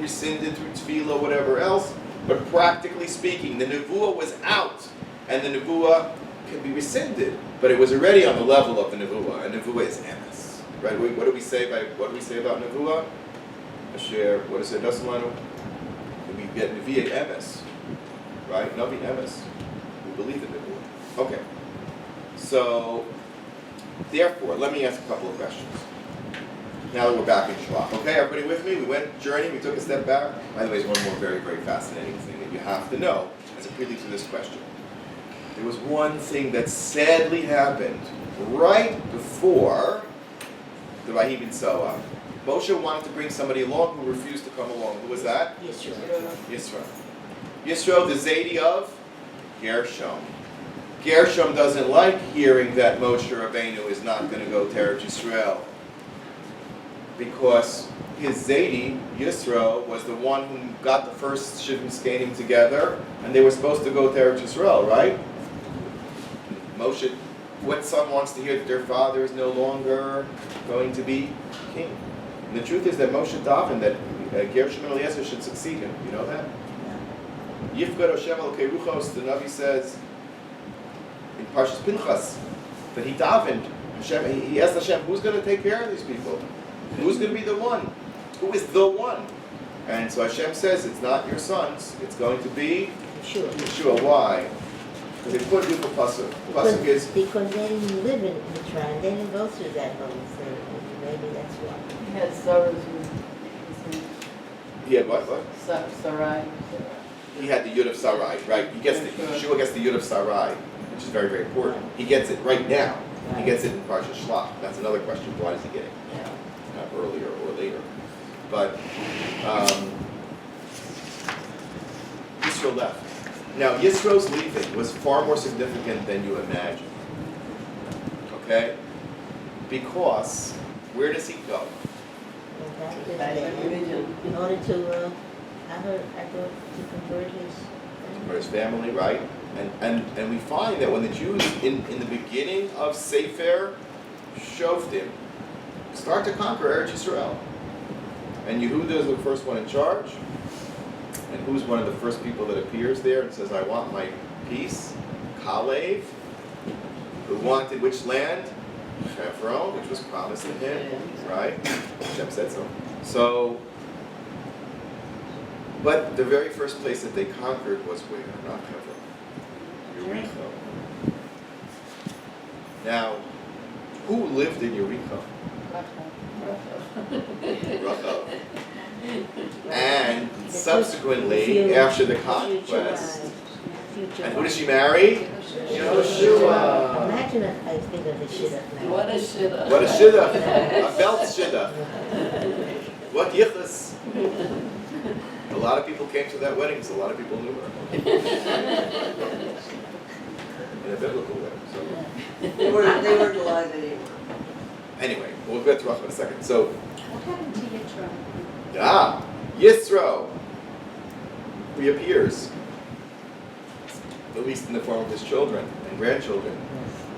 rescinded through tefillah, whatever else, but practically speaking, the nevuah was out, and the nevuah can be rescinded, but it was already on the level of the nevuah, and nevuah is emes, right? What do we say about nevuah? Asher, what is it? We get neviah emes, right? Navi emes. We believe in nevuah. Okay. So, therefore, let me ask a couple of questions. Now that we're back in Shlach. Okay, everybody with me? We went journey, we took a step back. By the way, there's one more very, very fascinating thing that you have to know as a prelude to this question. There was one thing that sadly happened right before the Rahi bin Soa. Moshe wanted to bring somebody along who refused to come along. Who was that? Yisro. Yisro, the Zaidi of Gershom. Gershom doesn't like hearing that Moshe Rabbeinu is not going to go to Eretz Yisrael, because his Zaidi, Yisro, was the one who got the first Shivim Skanim together, and they were supposed to go to Eretz Yisrael, right? Moshe, what son wants to hear that their father is no longer going to be king? And the truth is that Moshe davened that Gershom and Eliezer should succeed him. You know that? Yifgad Hashem al Keruchos, the Navi says in Parshas Pinchas, that he davened. He asked Hashem, who's going to take care of these people? Who's going to be the one? Who is the one? And so Hashem says, it's not your sons, it's going to be Yeshua. Why? Because they put people pasuk. Because they didn't live in Mitzrayim, they didn't go through that whole thing. Maybe that's why. He had Sarah's. He had what? Sarai. He had the Yud of Sarai, right? Yeshua gets the Yud of Sarai, which is very, very important. He gets it right now. He gets it in Parsha Shlach. That's another question. Why does he get it? Not earlier or later. But Yisro left. Now, Yisro's leaving was far more significant than you imagine. Okay? Because where does he go? In order to, I thought to convert his family, right? And we find that when the Jews in the beginning of Sefer Shoftim start to conquer Eretz Yisrael, and Yehuda is the first one in charge, and who's one of the first people that appears there and says, I want my peace? Kalev, who wanted which land? Hebron, which was promised to him, right? Hashem said so. So, but the very first place that they conquered was where? Not Hebron. Yericho. Now, who lived in Yericho? Racha. And subsequently, after the conquest, and who did she marry? Yeshua. Imagine if I think of the shidduch now. What a shidduch. What a shidduch. A belt shidduch. What yichus. A lot of people came to that wedding because a lot of people knew her. In a biblical way. So. They were delighted anyway. Anyway, we'll get to Racha in a second. So, What happened to Yitro? Yisro reappears, at least in the form of his children and grandchildren.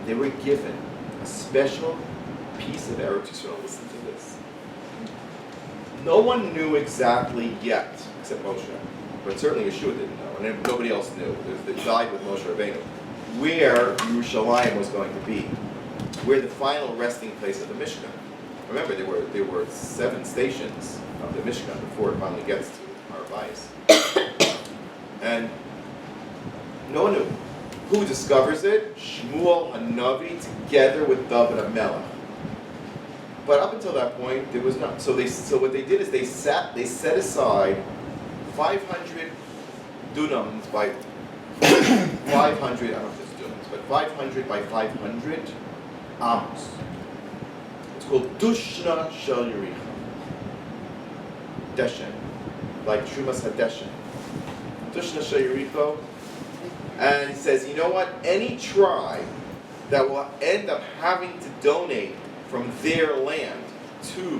They were given a special piece of Eretz Yisrael. Listen to this. No one knew exactly yet, except Moshe, but certainly Yeshua didn't know, and nobody else knew. They died with Moshe Rabbeinu, where Yerushalayim was going to be, where the final resting place of the Mishkan. Remember, there were 7 stations of the Mishkan before it finally gets to Rabbi. And no one knew. Who discovers it? Shmuel Hanavi together with David HaMelech. But up until that point, there was not. So what they did is they set aside 500 dunams by 500. I don't know if it's dunams, but 500 by 500 amos. It's called Dushna Shel Yericho. Deshen, like Shumas HaDeshen. Dushna Shel Yericho. And he says, you know what? Any tribe that will end up having to donate from their land to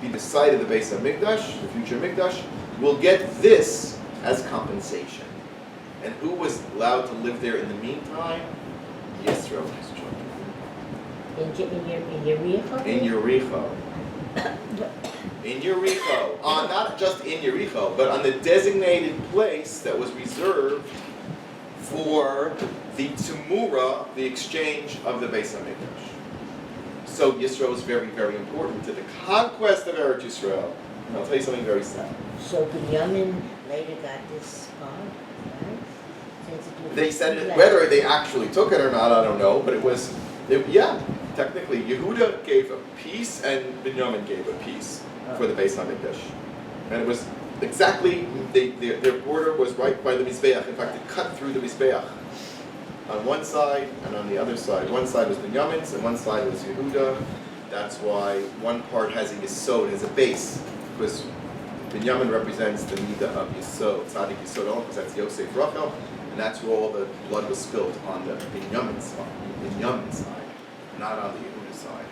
be the site of the base of Mikdash, the future Mikdash, will get this as compensation. And who was allowed to live there in the meantime? Yisro and his children. In Yericho? In Yericho. in Yericho, not just in Yericho, but on the designated place that was reserved for the Tumura, the exchange of the Beis HaMikdash. So Yisro is very, very important to the conquest of Eretz Yisrael. And I'll tell you something very sad. So Binyamin later got this spot, right? Since it was They said it, left. whether they actually took it or not, I don't know, but yeah, technically, Yehuda gave a piece and Binyamin gave a piece for the Beis HaMikdash. And it was exactly, their border was right by the Mizbeach. In fact, it cut through the Mizbeach on one side and on the other side. One side was Binyamin's and one side was Yehuda. That's why one part has a Yisod, has a base, because Binyamin represents the Midah of Yisod. Tzaddik Yisod represents Yosef Rachel, and that's where all the blood was spilled, on the Binyamin side, not on the Yehuda side.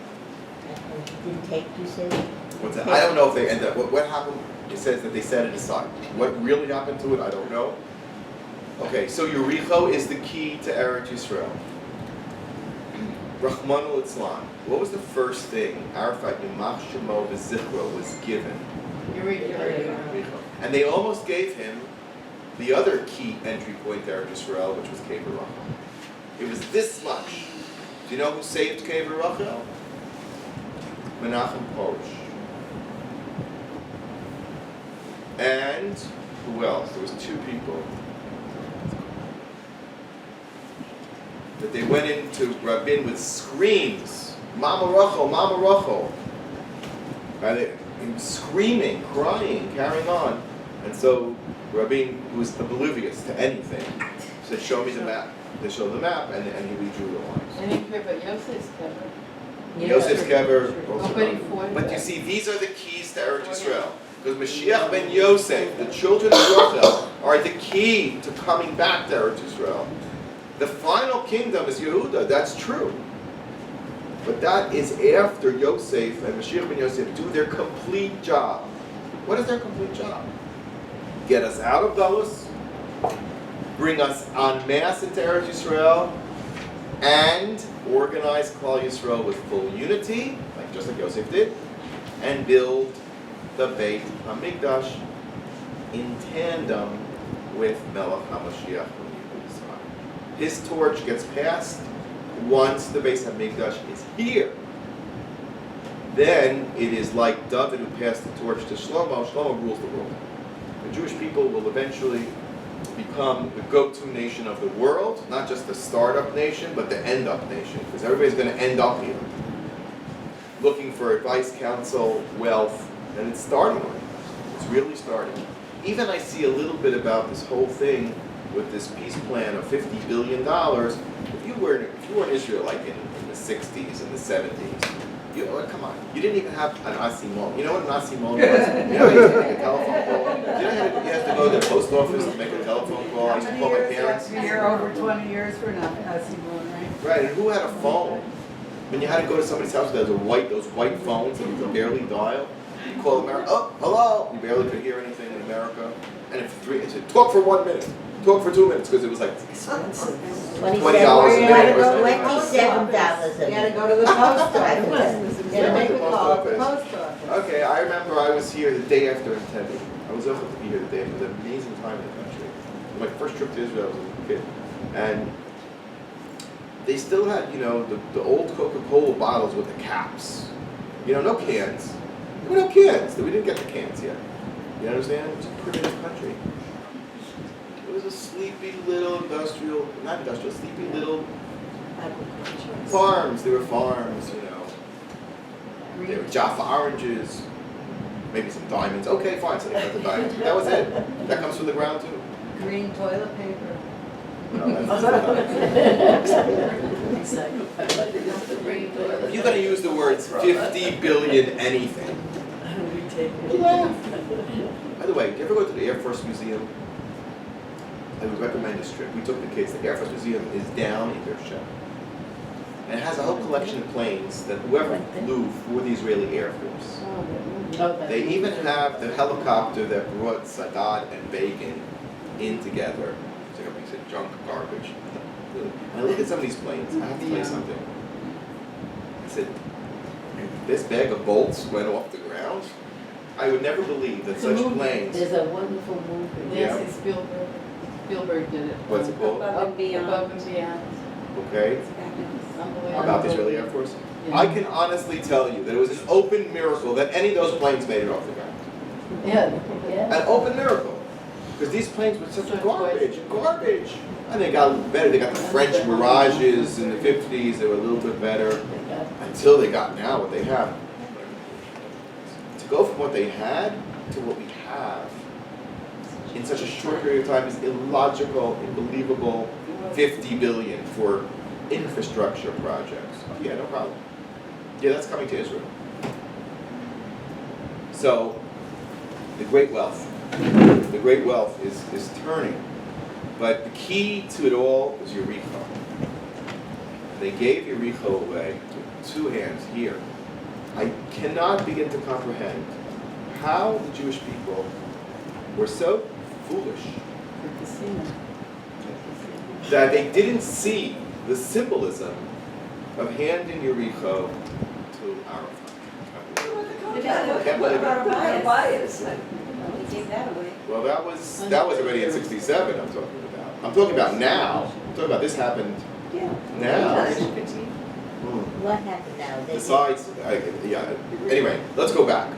And he didn't take, you said? What's that? I don't know if they ended up, what happened, it says that they set it aside. What really happened to it, I don't know. Okay, so Yericho is the key to Eretz Yisrael. Rachmanu Litzlan. What was the first thing Arafat Yimach Shemo V'Zichro was given? Yericho. And they almost gave him the other key entry point to Eretz Yisrael, which was Kever Rachel. It was this much. Do you know who saved Kever Rachel? Menachem Porush. And who else? There was two people. That they went into Rabin with screams, Mama Rachel, Mama Rachel. And they screaming, crying, carrying on. And so Rabin, who was oblivious to anything, said, show me the map. They showed the map, and he redrew the lines. I didn't care about Yosef's cover. Yosef's kever also. Nobody fought But that. you see, these are the keys to Eretz Yisrael. Because Mashiach ben Yosef, the children of Rachel, are the key to coming back to Eretz Yisrael. The final kingdom is Yehuda, that's true. But that is after Yosef and Mashiach ben Yosef do their complete job. What is their complete job? Get us out of Galus, bring us en masse into Eretz Yisrael, and organize Klal Yisrael with full unity, just like Yosef did, and build the Beit HaMikdash in tandem with Melech HaMashiach on Yehuda's side. His torch gets passed once the Beit HaMikdash is here. Then it is like David who passed the torch to Shlomo. Shlomo rules the world. The Jewish people will eventually become the go-to nation of the world, not just the start-up nation, but the end-up nation, because everybody's going to end up here, looking for advice, counsel, wealth, and it's starting already. It's really starting. Even I see a little bit about this whole thing with this peace plan of $50 billion. If you were in Israel like in the 60s and the 70s, come on, you didn't even have an asimon. You know what an asimon was? You know, you had to make a telephone call. You know, you had to go to the post office to make a telephone call. I used to call my parents. You're over 20 years for nothing, right? Right, and who had a phone? When you had to go to somebody's house, there was those white phones that you could barely dial. You call America, oh, hello. You barely could hear anything in America. And it said, talk for 1 minute, talk for 2 minutes, because it was like expensive. $20 a minute or something. $27 You gotta go to the post office. You gotta make a Post call to office. the post office. Okay, I remember I was here the day after Entebbe. I was able to be here the day after. It was an amazing time in the country. My first trip to Israel, I was a kid. And they still had, the old Coca-Cola bottles with the caps. No cans. There were no cans. We didn't get the cans yet. You understand? It's a primitive country. It was a sleepy little sleepy little farms. There were farms, There were Jaffa oranges, maybe some diamonds. Okay, fine, so they got the diamonds. That was it. That comes from the ground too. Green toilet paper. No, that's if you're going to use the words 50 billion anything, you laugh. By the way, do you ever go to the Air Force Museum? I would recommend this trip. We took the kids. The Air Force Museum is down in Yericho. And it has a whole collection of planes that whoever flew for the Israeli Air Force. They even have the helicopter that brought Sadat and Begin in together. It's like a piece of junk garbage. And I look at some of these planes. I have to tell you something. I said, this bag of bolts went off the ground. I would never believe that such planes. There's a wonderful movie. Yeah. Nancy Spielberg did it. What's it called? Above and beyond. Above and beyond. Okay. It's unbelievable. About the Israeli Air Force. Yeah. I can honestly tell you that it was an open miracle that any of those planes made it off the ground. Yeah. An open miracle. Because these planes were such garbage. And they got better. They got the French Mirages in the 50s. They were a little bit better. Until they got now what they have. To go from what they had to what we have in such a short period of time is illogical, unbelievable. 50 billion for infrastructure projects. Oh yeah, no problem. Yeah, that's coming to Israel. So, the great wealth. The great wealth is turning. But the key to it all is Yericho. They gave Yericho away with two hands here. I cannot begin to comprehend how the Jewish people were so foolish that they didn't see the symbolism of handing Yericho to Arafat. What about a bias? We gave that away. Well, that was already in '67. I'm talking about. I'm talking about now. I'm talking about this happened Yeah. now. What happened now? Besides, anyway, let's go back.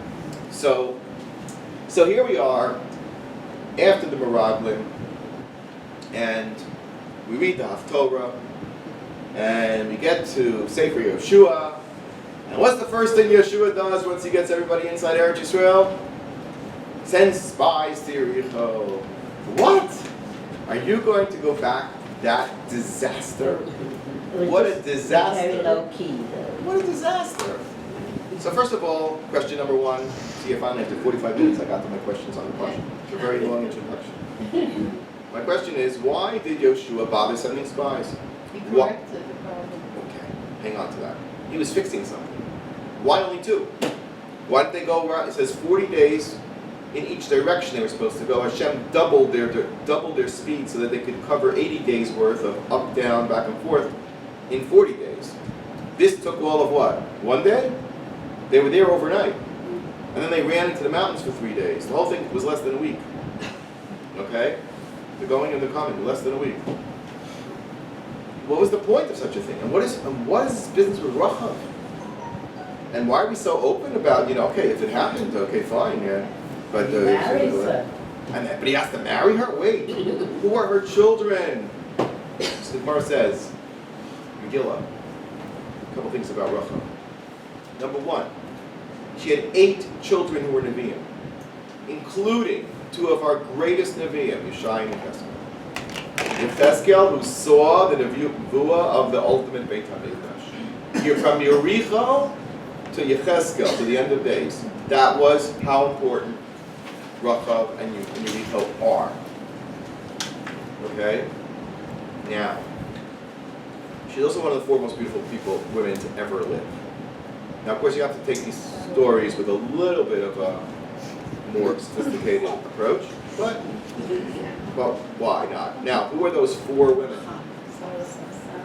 So here we are after the Miraglim, and we read the Haftorah, and we get to Sefer Yeshua, and what's the first thing Yeshua does once he gets everybody inside Eretz Yisrael? Sends spies to Yericho. What? Are you going to go back that disaster? What a disaster. Very low key, though. What a disaster. So first of all, question number one. See, if finally after 45 minutes I got to my questions on the question. It's a very long introduction. My question is, why did Yoshua bother sending spies? He What? corrected the problem. Okay, hang on to that. He was fixing something. Why only two? Why didn't they go around? It says 40 days in each direction they were supposed to go. Hashem doubled their speed so that they could cover 80 days worth of up, down, back and forth in 40 days. This took all of what? 1 day? They were there overnight. And then they ran into the mountains for 3 days. The whole thing was less than a week. Okay? The going and the coming, less than a week. What was the point of such a thing? And what is this business with Racha? And why are we so open about, okay, if it happened, okay, fine, yeah. But but he has to marry her? Wait, who are her children? So the Gemara says, Megillah, a couple things about Racha. Number one, she had 8 children who were Nevi'im, including 2 of our greatest Nevi'im, Yeshai and Yecheskel. Yecheskel, who saw the Nevuah of the ultimate Beit HaMikdash. You're from Yericho to Yecheskel, to the end of days. That was how important Racha and Yericho are. Okay? Now, she's also one of the 4 most beautiful women to ever live. Now, of course, you have to take these stories with a little bit of a more sophisticated approach, but why not? Now, who are those 4 women?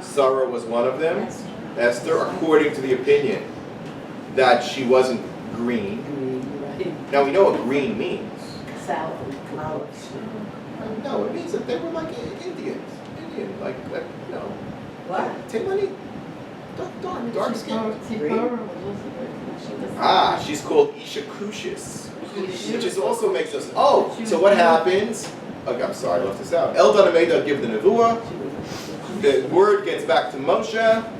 Sarah was one of them. Esther, according to the opinion that she wasn't green. Now, we know what green means. No, it means that they were like Indians. Like What? Timony? Dark skin. Ah. She's called Isha Kushis, which is also makes us. Oh, so what happens? Okay, I'm sorry, I left this out. Eldad and Medad give the nevuah. The word gets back to Moshe,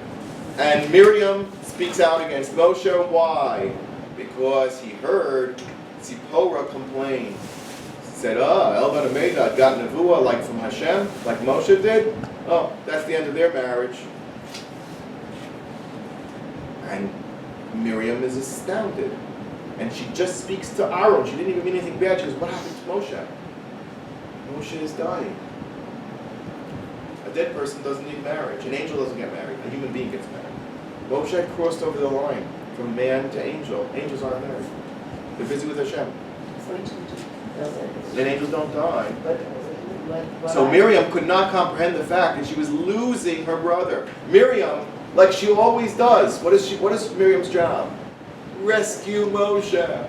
and Miriam speaks out against Moshe. Why? Because he heard Zipporah complain. Said, Eldad and Medad got nevuah like from Hashem, like Moshe did. Oh, that's the end of their marriage. And Miriam is astounded. And she just speaks to Aaron. She didn't even mean anything bad. She goes, what happened to Moshe? Moshe is dying. A dead person doesn't need marriage. An angel doesn't get married. A human being gets married. Moshe had crossed over the line from man to angel. Angels aren't married. They're busy with Hashem. And angels don't die. So Miriam could not comprehend the fact that she was losing her brother. Miriam, like she always does, what is Miriam's job? Rescue Moshe.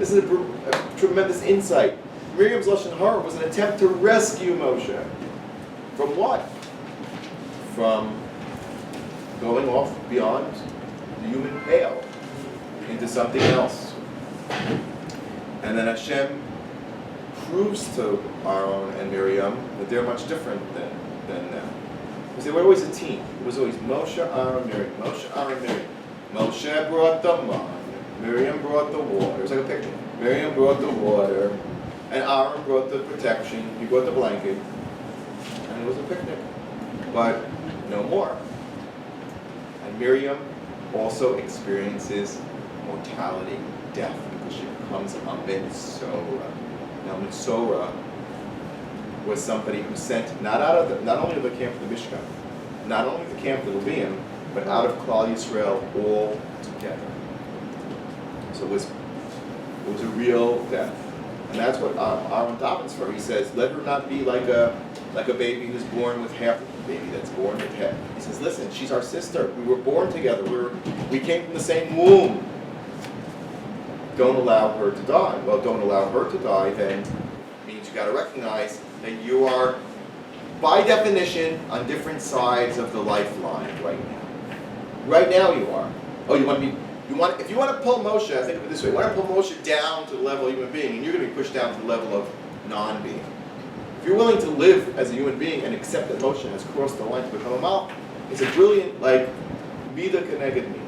This is a tremendous insight. Miriam's Lashon Hara was an attempt to rescue Moshe. From what? From going off beyond the human pale into something else. And then Hashem proves to Aaron and Miriam that they're much different than them. Because they were always a team. It was always Moshe, Aaron, Miriam. Moshe, Aaron, Miriam. Moshe brought the mud. Miriam brought the water. It's like a picture. Miriam brought the water. And Aaron brought the protection. He brought the blanket. And it was a picnic. But no more. And Miriam also experiences mortality, death, because she becomes a Mitzorah. Now, Mitzorah was somebody who sent not only the camp of the Mishkan, not only the camp of the Levium, but out of Klal Yisrael all together. So it was a real death, and that's what Aaron davens for. He says, "Let her not be like a baby who's born with half a baby that's born with half." He says, "Listen, she's our sister. We were born together. We came from the same womb. Don't allow her to die." Well, don't allow her to die then means you got to recognize that you are, by definition, on different sides of the lifeline right now. Right now you are. Oh, if you want to pull Moshe, think of it this way, you want to pull Moshe down to the level of human being, and you're going to be pushed down to the level of non-being. If you're willing to live as a human being and accept that Moshe has crossed the line to become a Mal, it's a brilliant, Mida Keneged Mida.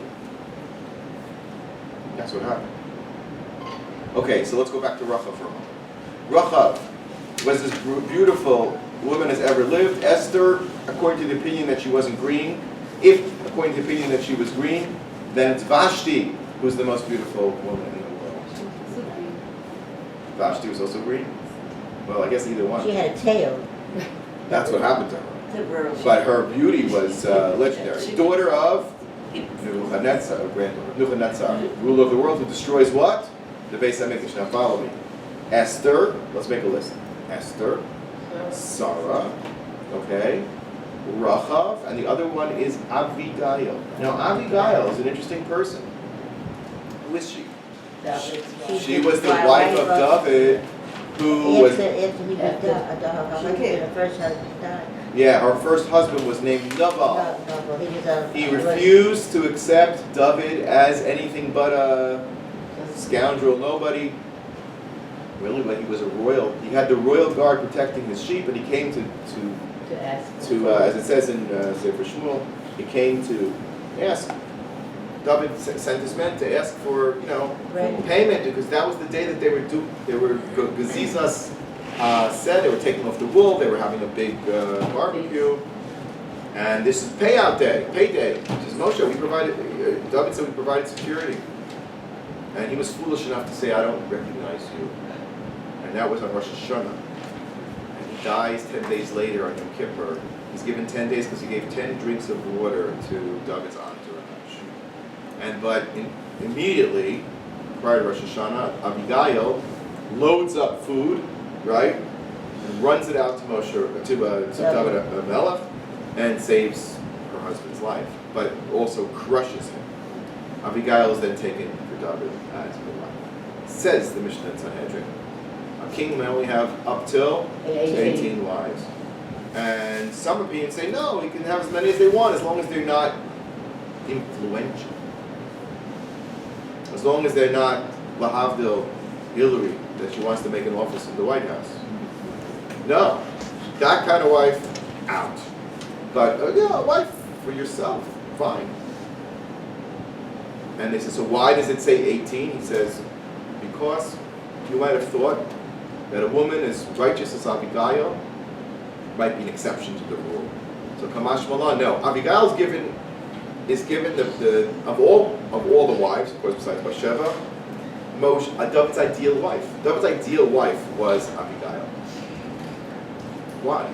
That's what happened. Okay, so let's go back to Racha for a moment. Racha was as beautiful woman as ever lived. Esther, according to the opinion that she wasn't green. If, according to the opinion that she was green, then it's Vashti who's the most beautiful woman in the world. Vashti was also green? Well, I guess either one. She had a tail. That's what happened to her. Temporarily. But her beauty was legendary. Daughter of Nebuchadnezzar, ruler of the world, who destroys what? The Beis HaMikdash. Now follow me. Esther, let's make a list. Esther, Sarah, okay, Rachav, and the other one is Abigail. Now Abigail is an interesting person. Who is she? She was the wife of David, who was... After he was her first husband died. Yeah, her first husband was named Nabal. He refused to accept David as anything but a scoundrel, nobody. Really, when he was a royal, he had the royal guard protecting his sheep, and he came to as it says in Sefer Shmuel, he came to ask. David sent his men to ask for, payment, because that was the day that they were Gazizas said they were taking off the wool, they were having a big barbecue, and this is payout day, payday. He says, Moshe, David said we provided security. And he was foolish enough to say, I don't recognize you. And that was on Rosh Hashanah. And he dies 10 days later on Yom Kippur. He's given 10 days because he gave 10 drinks of water to David's entourage. But immediately, prior to Rosh Hashanah, Abigail loads up food, right? And runs it out to David Melech, and saves her husband's life, but also crushes him. Abigail is then taken for David as a wife. Says the Mishnah in Sanhedrin, a king may only have up till 18 wives. And some opinions say no, he can have as many as they want as long as they're not influential. As long as they're not Lahavdil Hillary, that she wants to make an office in the White House. No, that kind of wife, out. But a wife for yourself, fine. And they said, so why does it say 18? He says, because you might have thought that a woman as righteous as Abigail might be an exception to the rule. So Kamash Malan, no. Abigail is given the of all the wives, of course, besides Bathsheba, David's ideal wife. David's ideal wife was Abigail. Why?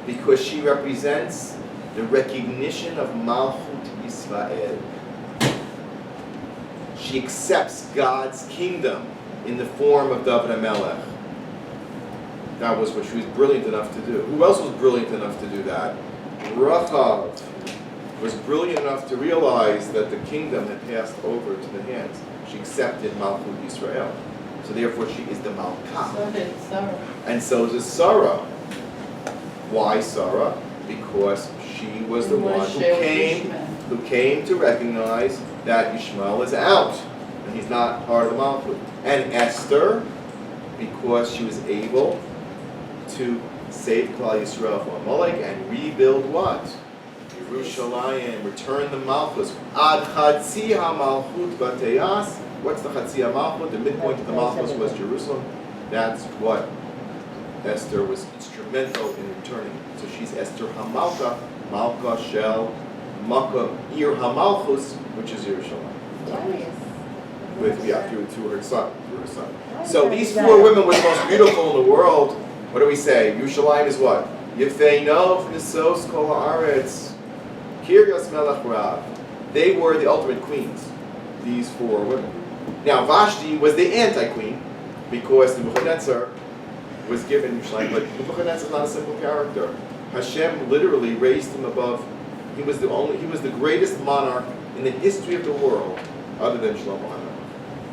Because she represents the recognition of Malchut Yisrael. She accepts God's kingdom in the form of David HaMelech. That was what she was brilliant enough to do. Who else was brilliant enough to do that? Rachav was brilliant enough to realize that the kingdom had passed over to the hands. She accepted Malchut Yisrael. So therefore she is the Malka. So did Sarah. And so does Sarah. Why Sarah? Because she was the Didn't want one to who share with came Ishmael. who came to recognize that Ishmael is out and he's not part of the Malchut. And Esther, because she was able to save Klal Yisrael from Amalek and rebuild what? Yerushalayim, return the Malchus. Ad Chatzi HaMalchut Bateyas. What's the Chatzi HaMalchut? The midpoint of the Malchus was Jerusalem. That's what Esther was instrumental in returning. So she's Esther HaMalka, Malka Shel Malka Ir HaMalchus, which is Yerushalayim. Through her son. So these four women were the most beautiful in the world. What do we say? Yerushalayim is what? Yefeino Nisos Kol Haaretz Kiryas Melech Rav. They were the ultimate queens. These four women. Now Vashti was the anti-queen because Nebuchadnezzar was given Yerushalayim, but Nebuchadnezzar is not a simple character. Hashem literally raised him above. He was the greatest monarch in the history of the world, other than Shlomo HaMelech.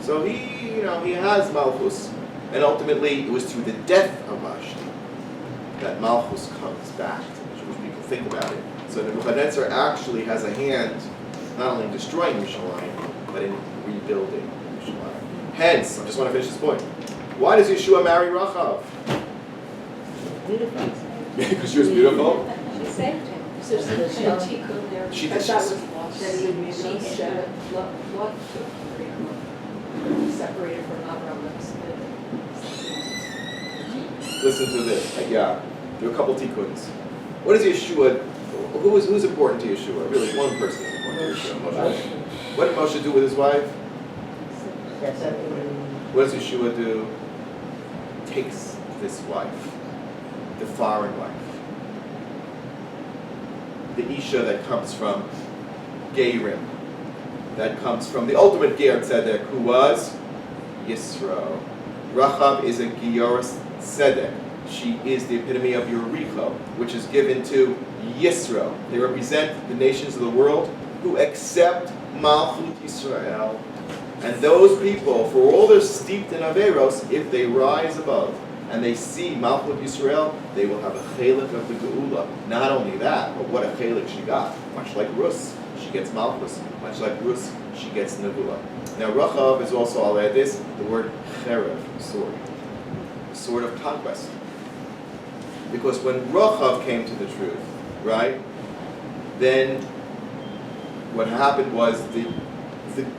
So he has Malchus, and ultimately it was through the death of Vashti that Malchus comes back to the Jewish people. Think about it. So Nebuchadnezzar actually has a hand not only in destroying Yerushalayim, but in rebuilding Yerushalayim. Hence, I just want to finish this point. Why does Yeshua marry Rachav? Beautiful. Because she was beautiful? She saved him. So And she could there. She That did. was lost. That he had blood separated from Abraham. Listen to this. Yeah, there are a couple tikkuns. What is Yeshua? Who's important to Yeshua? Really, one person is important to Yeshua. Moshe. What did Moshe do with his wife? What does Yeshua do? Takes this wife, the foreign wife, the Isha that comes from Geirim, that comes from the ultimate Ger Tzedek, who was Yisro. Rachav is a Gioris Tzedek. She is the epitome of Yericho, which is given to Yisro. They represent the nations of the world who accept Malchut Yisrael. And those people, for all they're steeped in Averos, if they rise above and they see Malchut Yisrael, they will have a chelik of the Geula. Not only that, but what a chelik she got. Much like Rus, she gets Malchus. Much like Rus, she gets Nevuah. Now Rachav is also, I'll add this, the word cherev, sword. Sword of conquest. Because when Rachav came to the truth, right, then what happened was the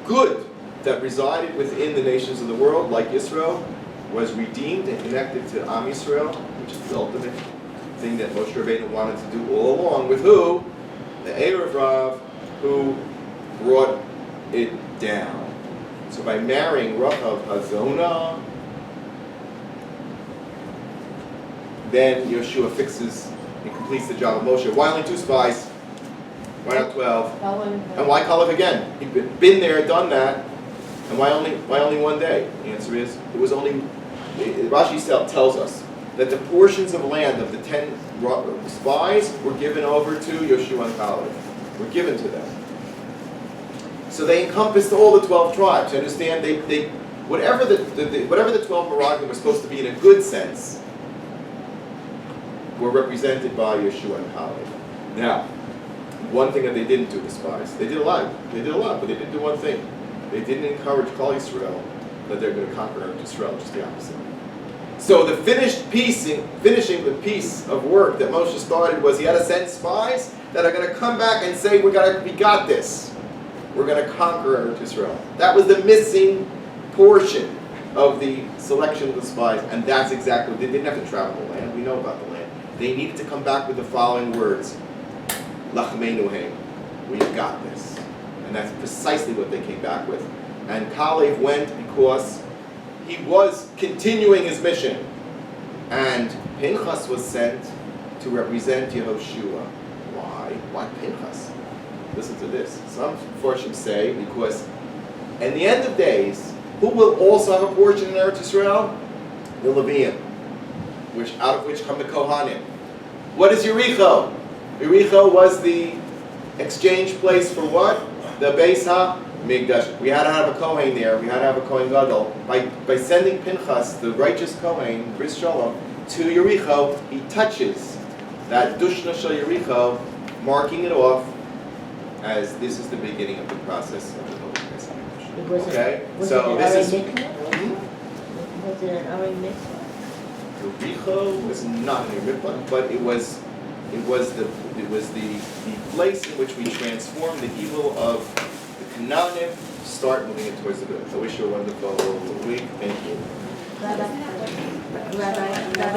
good that resided within the nations of the world, like Yisro, was redeemed and connected to Am Yisrael, which is the ultimate thing that Moshe Rabbeinu wanted to do all along with who? The Erev Rav, who brought it down. So by marrying Rachav Hazona, then Yeshua fixes and completes the job of Moshe. Why only 2 spies? Why not 12? And why Kalev again? He'd been there, done that. And why only 1 day? The answer is, it was only, Rashi tells us that the portions of land of the 10 spies were given over to Yeshua and Kalev. Were given to them. So they encompassed all the 12 tribes. You understand? They whatever the 12 Meraglim were supposed to be in a good sense, were represented by Yeshua and Kalev. Now, one thing that they didn't do, the spies, they did a lot, but they didn't do one thing. They didn't encourage Klal Yisrael that they're going to conquer Israel, just the opposite. So the finishing the piece of work that Moshe started was he had to send spies that are going to come back and say, we got this. We're going to conquer Israel. That was the missing portion of the selection of the spies, and that's exactly, they didn't have to travel the land. We know about the land. They needed to come back with the following words. Lachmeinu heim. We've got this. And that's precisely what they came back with. And Kalev went because he was continuing his mission. And Pinchas was sent to represent Yehoshua. Why? Why Pinchas? Listen to this. Some Forshim say because in the end of days, who will also have a portion in Eretz Yisrael? The Leviim, out of which come the Kohanim. What is Yericho? Yericho was the exchange place for what? The Beis Mikdash. We had to have a Kohen there. We had to have a Kohen Gadol. By sending Pinchas, the righteous Kohen, Bris Shalom, to Yericho, he touches that Dushna Shel Yericho, marking it off as this is the beginning of the process of the Holy Pesach. It was Okay, was so it this an is. Ari mikvah? Was it an Ari mikvah? Yericho was not in Yericho, but it was the place in which we transform the evil of the Canaanim, start moving it towards the good. I wish you a wonderful week. Thank you. Rabbi,